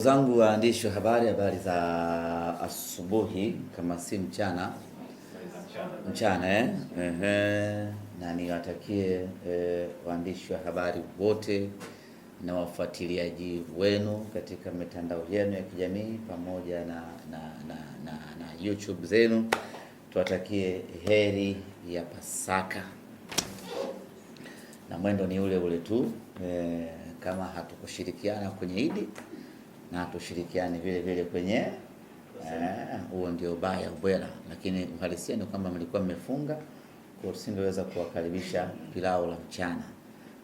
Zangu waandishi wa habari za asubuhi kama si mchana na niwatakie waandishi wa habari wote na wafuatiliaji wenu katika mitandao yenu ya kijamii pamoja na YouTube zenu, tuwatakie heri ya Pasaka, na mwendo ni ule ule tu. Kama hatukushirikiana kwenye Idi na tushirikiane vile vile kwenye huo ndio baya ubwela, lakini uhalisia ni kwamba mlikuwa mmefunga, kwa usingeweza kuwakaribisha pilau la mchana,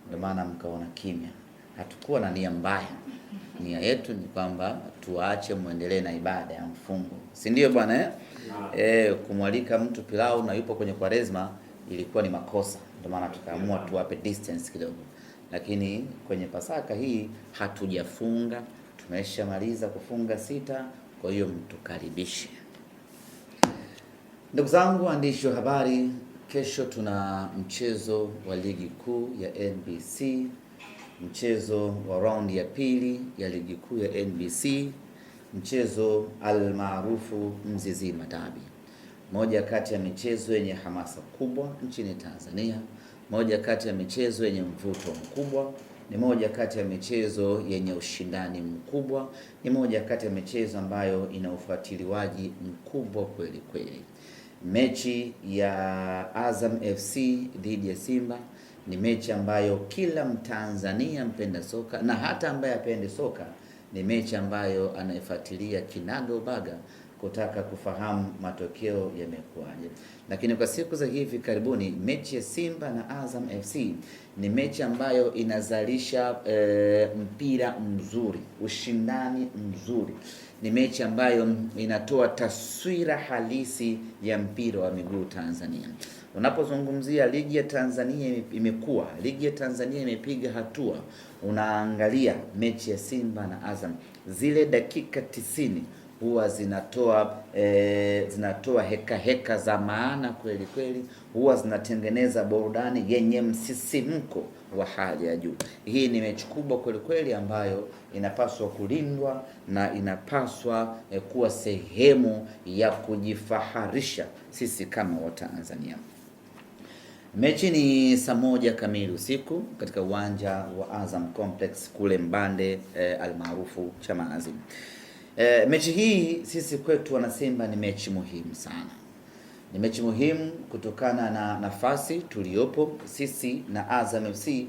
ndio maana mkaona kimya. Hatukuwa na nia mbaya, nia yetu ni kwamba tuache muendelee na ibada ya mfungo, si ndio bwana kumwalika mtu pilau na yupo kwenye Kwaresma ilikuwa ni makosa, ndio maana tukaamua tuwape distance kidogo. Lakini kwenye Pasaka hii hatujafunga, tumeshamaliza kufunga 6, kwa hiyo mtukaribishe. Ndugu zangu waandishi wa habari, kesho tuna mchezo wa ligi kuu ya NBC, mchezo wa raundi ya pili ya ligi kuu ya NBC, mchezo almaarufu Mzizima Derby, moja kati ya michezo yenye hamasa kubwa nchini Tanzania, moja kati ya michezo yenye mvuto mkubwa, ni moja kati ya michezo yenye ushindani mkubwa, ni moja kati ya michezo ambayo ina ufuatiliwaji mkubwa kweli kweli. Mechi ya Azam FC dhidi ya Simba ni mechi ambayo kila Mtanzania mpenda soka na hata ambaye apende soka, ni mechi ambayo anaifuatilia kinaga ubaga kutaka kufahamu matokeo yamekuwaje. Lakini kwa siku za hivi karibuni, mechi ya Simba na Azam FC ni mechi ambayo inazalisha mpira mzuri, ushindani mzuri. Ni mechi ambayo inatoa taswira halisi ya mpira wa miguu Tanzania. Unapozungumzia ligi ya Tanzania imekuwa, ligi ya Tanzania imepiga hatua, unaangalia mechi ya Simba na Azam, zile dakika 90 huwa zinatoa heka za maana kweli kweli, huwa zinatengeneza burudani yenye msisimko wa hali ya juu. Hii ni mechi kubwa kweli kweli ambayo inapaswa kulindwa na inapaswa kuwa sehemu ya kujifaharisha sisi kama Watanzania. Mechi ni saa 1 kamili usiku katika uwanja wa Azam Complex kule Mbande almaarufu Chamazi. Mechi hii sisi kwetu wana Simba ni mechi muhimu sana. Ni mechi muhimu kutokana na nafasi tuliyopo sisi na Azam FC.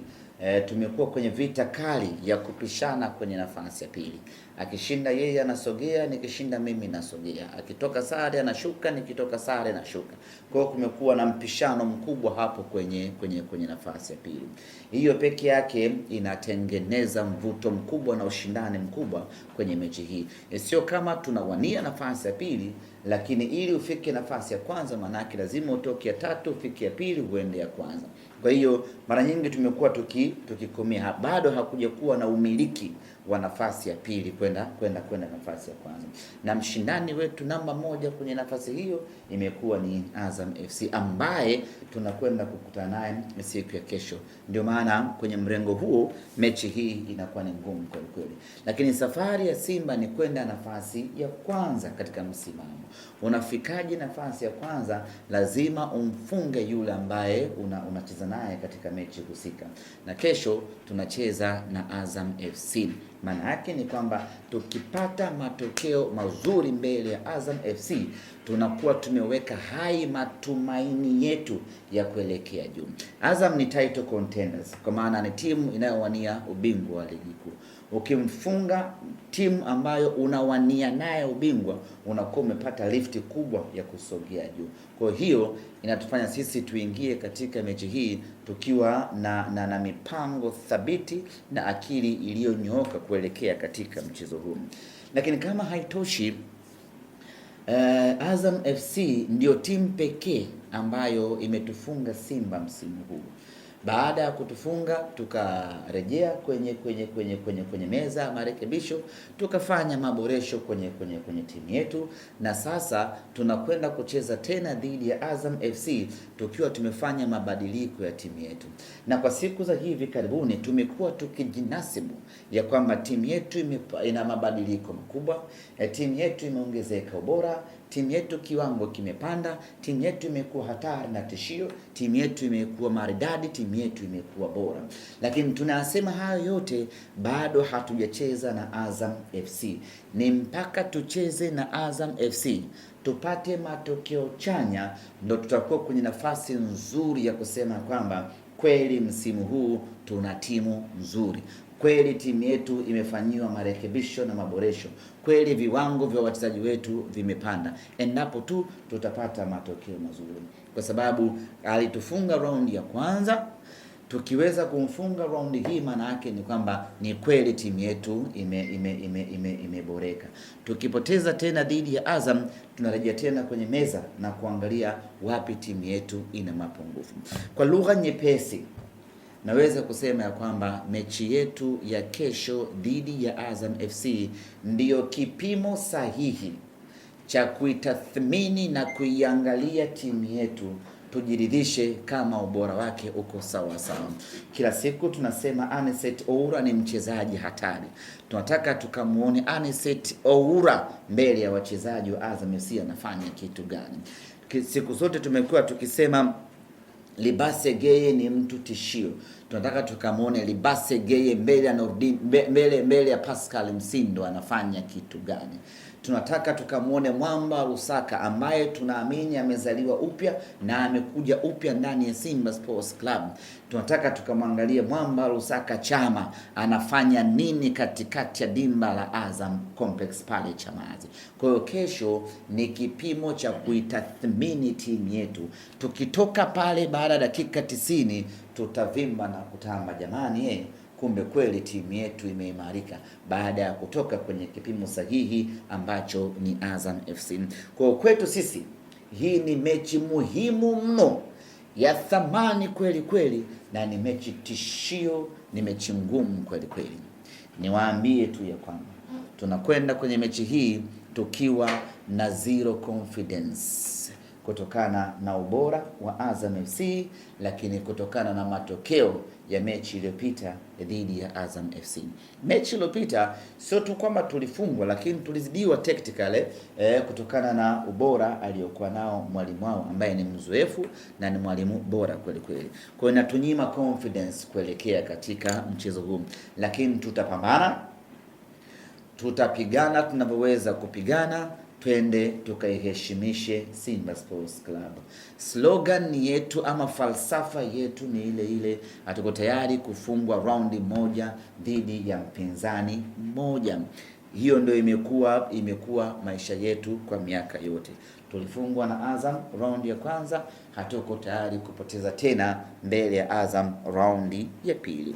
Tumekuwa kwenye vita kali ya kupishana kwenye nafasi ya pili. Akishinda yeye anasogea, nikishinda mimi nasogea. Akitoka sare anashuka, nikitoka sare nashuka. Kwa hiyo kumekuwa na mpishano mkubwa hapo kwenye nafasi ya pili. Hiyo peke yake inatengeneza mvuto mkubwa na ushindani mkubwa kwenye mechi hii. Sio kama tunawania nafasi ya pili, lakini ili ufike nafasi ya kwanza manake lazima utoke ya 3 ufike ya pili uende ya kwanza. Kwa hiyo mara nyingi tumekuwa tukikomea, bado hakuja kuwa na umiliki wa nafasi ya pili kwenda nafasi ya kwanza. Na mshindani wetu namba 1 kwenye nafasi hiyo imekuwa ni Azam FC ambaye tunakwenda kukutana naye siku ya kesho. Ndio maana kwenye mrengo huo mechi hii inakuwa ni ngumu kweli kweli. Lakini safari ya Simba ni kwenda nafasi ya kwanza katika msimamo. Unafikaje nafasi ya kwanza? Lazima umfunge yule ambaye unacheza naye katika mechi husika. Na kesho tunacheza na Azam FC. Maana yake ni kwamba tukipata matokeo mazuri mbele ya Azam FC, tunakuwa tumeweka hai matumaini yetu ya kuelekea juu. Azam ni title contenders, kwa maana ni timu inayowania ubingwa wa ligi kuu. Ukimfunga timu ambayo unawania naye ubingwa, unakuwa umepata lifti kubwa ya kusogea juu. Kwa hiyo inatufanya sisi tuingie katika mechi hii tukiwa na mipango thabiti na akili iliyonyooka kuelekea katika mchezo huu. Lakini kama haitoshi, Azam FC ndio timu pekee ambayo imetufunga Simba msimu huu. Baada ya kutufunga tukarejea kwenye meza ya marekebisho, tukafanya maboresho kwenye timu yetu, na sasa tunakwenda kucheza tena dhidi ya Azam FC tukiwa tumefanya mabadiliko ya timu yetu. Na kwa siku za hivi karibuni tumekuwa tukijinasibu ya kwamba timu yetu ina mabadiliko makubwa, timu yetu imeongezeka ubora, timu yetu kiwango kimepanda, timu yetu imekuwa hatari na tishio, timu yetu imekuwa maridadi, timu yetu imekuwa bora. Lakini tunasema hayo yote bado hatujacheza na Azam FC. Ni mpaka tucheze na Azam FC tupate matokeo chanya, ndo tutakuwa kwenye nafasi nzuri ya kusema kwamba kweli msimu huu tuna timu nzuri, kweli timu yetu imefanyiwa marekebisho na maboresho, kweli viwango vya wachezaji wetu vimepanda, endapo tu tutapata matokeo mazuri, kwa sababu alitufunga raundi ya kwanza. Tukiweza kumfunga raundi hii, maana yake ni kwamba ni kweli timu yetu imeboreka. Tukipoteza tena dhidi ya Azam, tunarejea tena kwenye meza na kuangalia wapi timu yetu ina mapungufu. Kwa lugha nyepesi, naweza kusema ya kwamba mechi yetu ya kesho dhidi ya Azam FC ndiyo kipimo sahihi cha kuitathmini na kuiangalia timu yetu, tujiridhishe kama ubora wake uko sawa sawa. Kila siku tunasema Anicet Oura ni mchezaji hatari. Tunataka tukamuone Anicet Oura mbele ya wachezaji wa Azam FC anafanya kitu gani. Siku zote tumekuwa tukisema Libase Geye ni mtu tishio. Tunataka tukamuone Libase Geye mbele ya Pascal Msindo anafanya kitu gani. Tunataka tukamuone Mwamba Lusaka ambaye tunaamini amezaliwa upya na amekuja upya ndani ya Simba Sports Club. Tunataka tukamwangalie Mwamba Lusaka Chama anafanya nini katikati ya dimba la Azam Complex pale Chamazi. Kwa hiyo kesho ni kipimo cha kuitathmini timu yetu. Tukitoka pale baada ya dakika 90 tutavimba na kutamba, jamani kumbe kweli timu yetu imeimarika baada ya kutoka kwenye kipimo sahihi ambacho ni Azam FC. Kwa kwetu sisi hii ni mechi muhimu mno, ya thamani kweli kweli, na ni mechi tishio, ni mechi ngumu kweli kweli. Niwaambie tu ya kwamba tunakwenda kwenye mechi hii tukiwa na zero confidence kutokana na ubora wa Azam FC, lakini kutokana na matokeo ya mechi iliyopita dhidi ya Azam FC. Mechi iliyopita sio tu kwamba tulifungwa, lakini tulizidiwa tactically kutokana na ubora aliyokuwa nao mwalimu wao ambaye ni mzoefu na ni mwalimu bora kweli kweli. Kwa hiyo inatunyima confidence kuelekea katika mchezo huu, lakini tutapambana, tutapigana tunavyoweza kupigana, twende tukaiheshimishe Simba Sports Club. Slogan yetu ama falsafa yetu ni ile ile, hatuko tayari kufungwa raundi moja dhidi ya mpinzani mmoja. Hiyo ndio imekuwa maisha yetu kwa miaka yote. Tulifungwa na Azam raundi ya kwanza, hatuko tayari kupoteza tena mbele ya Azam raundi ya pili.